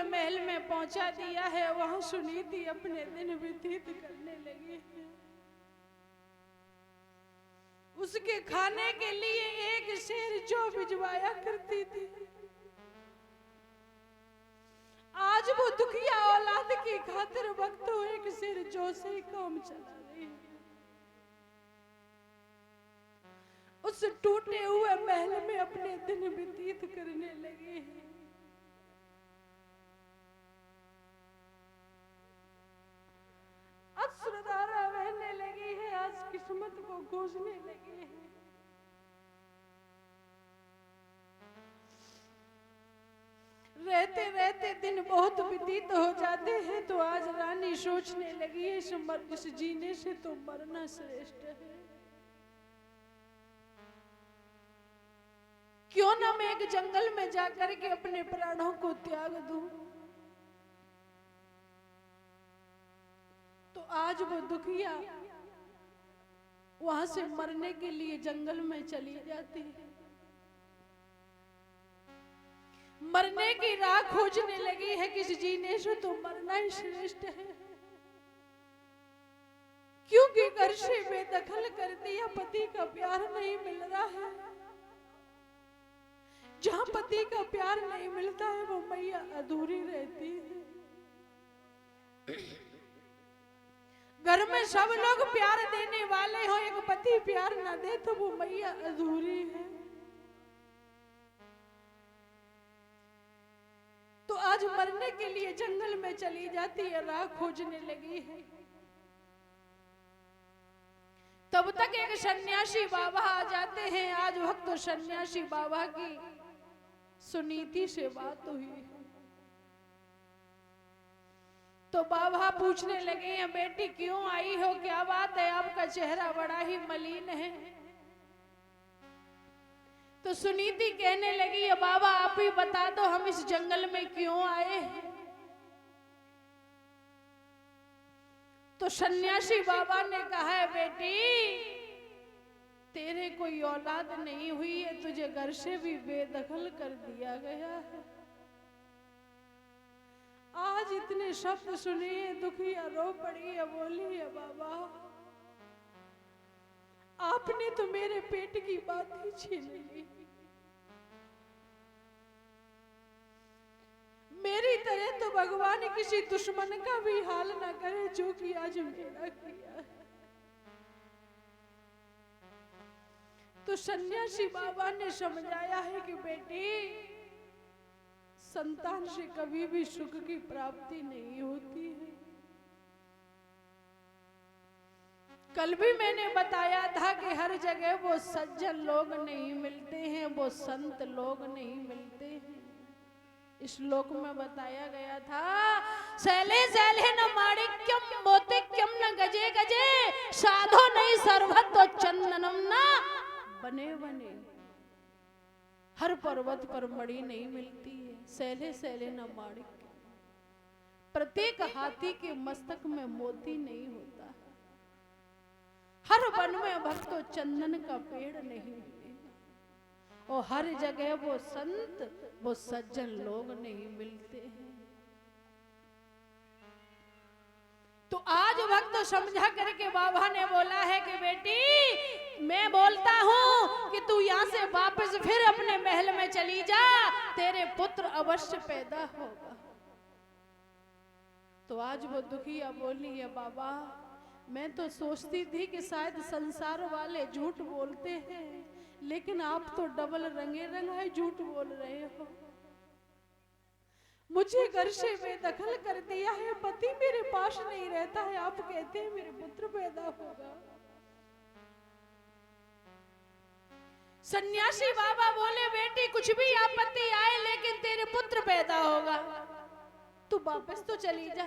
महल में पहुंचा दिया है, वहां सुनीति अपने दिन व्यतीत करने लगी है। उसके खाने के लिए एक शेर जो भिजवाया करती थी, आज वो दुखिया औलाद की खातिर वक्तों एक शेर जो से ही काम चला रही है। उस टूटे हुए महल में अपने दिन व्यतीत करने लगी है। अश्रुधारा बहने लगी है, आज किस्मत को खोजने लगी है। रहते रहते दिन बहुत व्यतीत हो जाते हैं, तो आज रानी सोचने लगी है इस जीने से तो मरना श्रेष्ठ है। क्यों ना मैं एक जंगल में जाकर के अपने प्राणों को त्याग दूं। तो आज वो दुखिया वहां से मरने के लिए जंगल में चली जाती है। मरने की राह खोजने लगी है, किस जीने से तो मरना ही श्रेष्ठ है। क्योंकि घर से बेदखल कर दिया, पति का प्यार नहीं मिल रहा है। जहां पति का प्यार नहीं मिलता है वो मैया अधूरी रहती है। घर में सब लोग प्यार देने वाले हो, एक पति प्यार ना दे तो वो मैया अधूरी है। तो आज मरने के लिए जंगल में चली जाती है, राह खोजने लगी है। तब तक एक सन्यासी बाबा आ जाते हैं। आज वक्त तो सन्यासी बाबा की सुनीति से बात हुई। तो बाबा पूछने लगे हैं, बेटी क्यों आई हो, क्या बात है, आपका चेहरा बड़ा ही मलिन है। तो सुनीति कहने लगी है, बाबा आप ही बता दो हम इस जंगल में क्यों आए हैं। तो सन्यासी बाबा ने कहा है, बेटी तेरे कोई औलाद नहीं हुई है, तुझे घर से भी बेदखल कर दिया गया है। आज इतने शब्द सुने, दुखिया रो पड़ी है, बोली है, बाबा आपने तो मेरे पेट की बात ही छीन ली। मेरी तरह तो भगवान किसी दुश्मन का भी हाल ना करे जो कि आज मेरा किया है। तो सन्यासी बाबा ने समझाया है कि बेटी संतान से कभी भी सुख की प्राप्ति नहीं होती है। कल भी मैंने बताया था कि हर जगह वो सज्जन लोग नहीं मिलते हैं, वो संत लोग नहीं मिलते हैं। इस श्लोक में बताया गया था, शैले शैले न माणिक्यम मोतिक्यम न गजे गजे साधो नहीं सर्वतो चंदनम न बने बने। हर पर्वत पर मणि नहीं मिलती है, शैले शैले न माणिक्य। प्रत्येक हाथी के मस्तक में मोती नहीं होता। हर वन में भक्तों चंदन का पेड़ नहीं मिलेगा, और हर जगह वो संत वो सज्जन लोग नहीं मिलते हैं। तो आज वक्त समझा करके बाबा ने बोला है कि बेटी मैं बोलता हूं कि तू यहाँ से वापस फिर अपने महल में चली जा, तेरे पुत्र अवश्य पैदा होगा। तो आज वो दुखिया बोली है, बाबा मैं तो सोचती थी कि शायद संसार वाले झूठ बोलते हैं, लेकिन आप तो डबल रंगे रंगाए झूठ बोल रहे हो। मुझे घर से बेदखल कर दिया है, पति मेरे पास नहीं रहता है, आप कहते हैं मेरे पुत्र पैदा होगा। सन्यासी बाबा बोले, बेटी कुछ भी आपत्ति आए लेकिन तेरे पुत्र पैदा होगा। तू वापस तो चली जा।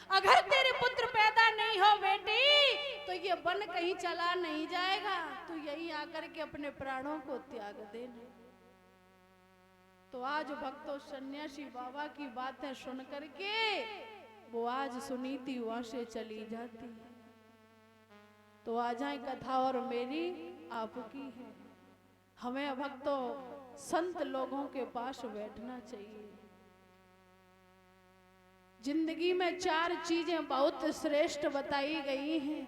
अगर तेरे पुत्र पैदा नहीं हो बेटी तो ये वन कहीं चला नहीं जाएगा, तू यहीं आकर के अपने प्राणों को त्याग देना। तो आज भक्तों सन्यासी बाबा की बातें सुन करके वो आज सुनीति वहां से चली जाती है। तो आज कथा और मेरी आपकी है। हमें भक्तों संत लोगों के पास बैठना चाहिए। जिंदगी में 4 चीजें बहुत श्रेष्ठ बताई गई हैं,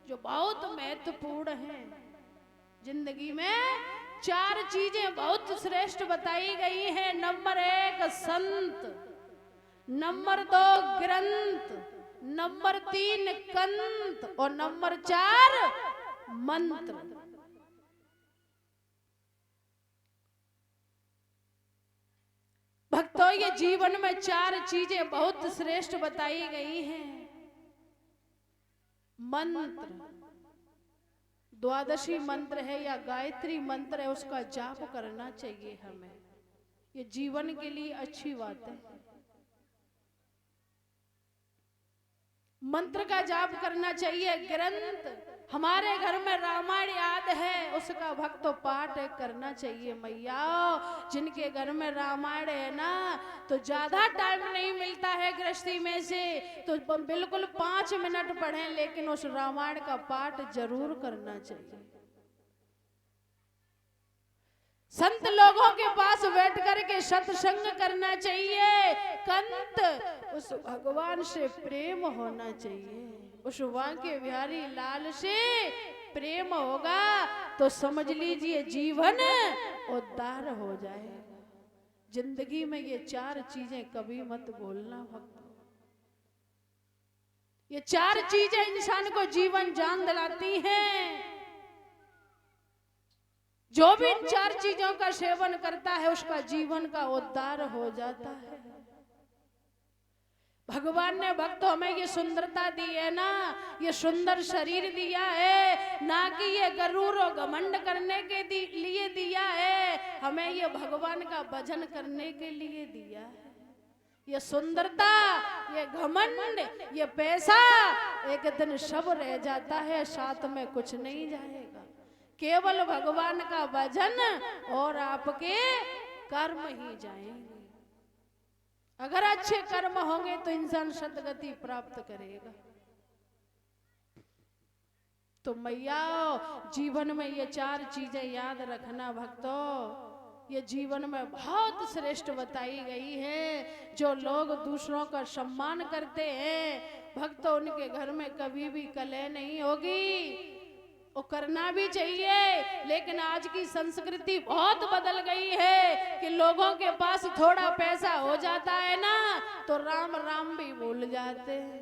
जो बहुत महत्वपूर्ण हैं। जिंदगी में 4 चीजें बहुत श्रेष्ठ बताई गई हैं। नंबर 1 संत, नंबर 2 ग्रंथ, नंबर 3 कंत और नंबर 4 मंत्र। भक्तों, ये जीवन में 4 चीजें बहुत श्रेष्ठ बताई गई हैं। मंत्र, द्वादशी मंत्र है या गायत्री मंत्र है, उसका जाप करना चाहिए हमें। ये जीवन के लिए अच्छी बात है। मंत्र का जाप करना चाहिए। ग्रंथ, हमारे घर में रामायण याद है, उसका भक्त पाठ करना चाहिए। मैया, जिनके घर में रामायण है ना, तो ज्यादा टाइम नहीं मिलता है गृहस्थी में से, तो बिल्कुल 5 मिनट पढ़ें, लेकिन उस रामायण का पाठ जरूर करना चाहिए। संत लोगों के पास बैठ करके सत्संग करना चाहिए। कंत, उस भगवान से प्रेम होना चाहिए। उस वांके बिहारी लाल से प्रेम होगा तो समझ लीजिए जीवन उद्धार हो जाएगा। जिंदगी में ये 4 चीजें कभी मत भूलना भक्तों। ये 4 चीजें इंसान को जीवन जान दिलाती हैं। जो भी इन 4 चीजों का सेवन करता है, उसका जीवन का उद्धार हो जाता है। भगवान ने भक्तों हमें ये सुंदरता दी है ना, ये सुंदर शरीर दिया है ना, कि ये गरूर और घमंड करने के लिए दिया है, हमें ये भगवान का भजन करने के लिए दिया है। ये सुंदरता, ये घमंड, ये पैसा एक दिन सब रह जाता है, साथ में कुछ नहीं जाएगा। केवल भगवान का भजन और आपके कर्म ही जाएंगे। अगर अच्छे कर्म होंगे तो इंसान सद्गति प्राप्त करेगा। तो मैया, जीवन में ये 4 चीजें याद रखना भक्तों। ये जीवन में बहुत श्रेष्ठ बताई गई है। जो लोग दूसरों का सम्मान करते हैं भक्तों, उनके घर में कभी भी कलह नहीं होगी। वो करना भी चाहिए, लेकिन आज की संस्कृति बहुत बदल गई है कि लोगों के पास थोड़ा पैसा हो जाता है ना, तो राम राम भी भूल जाते हैं।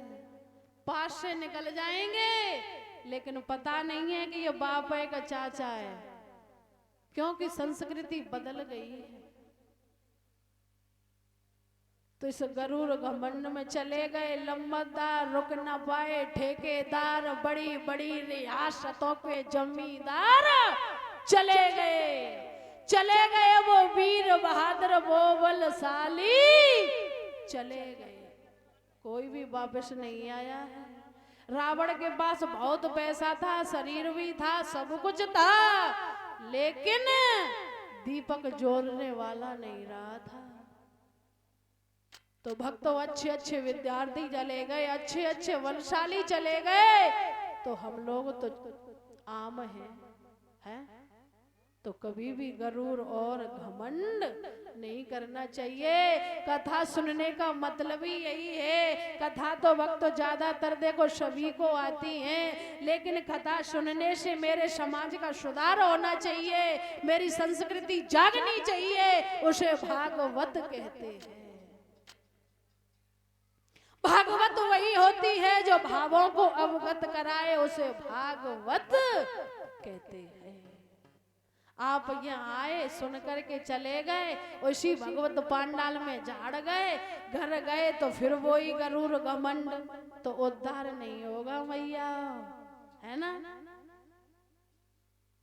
पास से निकल जाएंगे, लेकिन पता नहीं है कि ये बाप है का चाचा है, क्योंकि संस्कृति बदल गई है। तो इस गरूर घमंड में चले गए लंबरदार, रुक न पाए ठेकेदार, बड़ी बड़ी रियासतों के जमींदार चले गए वो वीर बहादुर, वो बलशाली चले गए, कोई भी वापस नहीं आया है। रावण के पास बहुत पैसा था, शरीर भी था, सब कुछ था, लेकिन दीपक जोड़ने वाला नहीं रहा था। तो भक्तों, अच्छे अच्छे विद्यार्थी चले गए, अच्छे अच्छे वंशाली चले गए, तो हम लोग तो आम हैं? तो कभी भी गरूर और घमंड नहीं करना चाहिए। कथा सुनने का मतलब ही यही है। कथा तो भक्तों ज्यादातर देखो सभी को आती है, लेकिन कथा सुनने से मेरे समाज का सुधार होना चाहिए, मेरी संस्कृति जागनी चाहिए। उसे भागवत कहते हैं। भागवत वही होती है जो भावों को अवगत कराए, उसे भागवत कहते हैं। आप यहाँ आए, सुन करके चले गए, उसी भगवत पांडाल में झाड़ गए, घर गए तो फिर वही गरूर घमंड, तो उद्धार नहीं होगा मैया, है ना।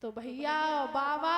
तो भैया बाबा,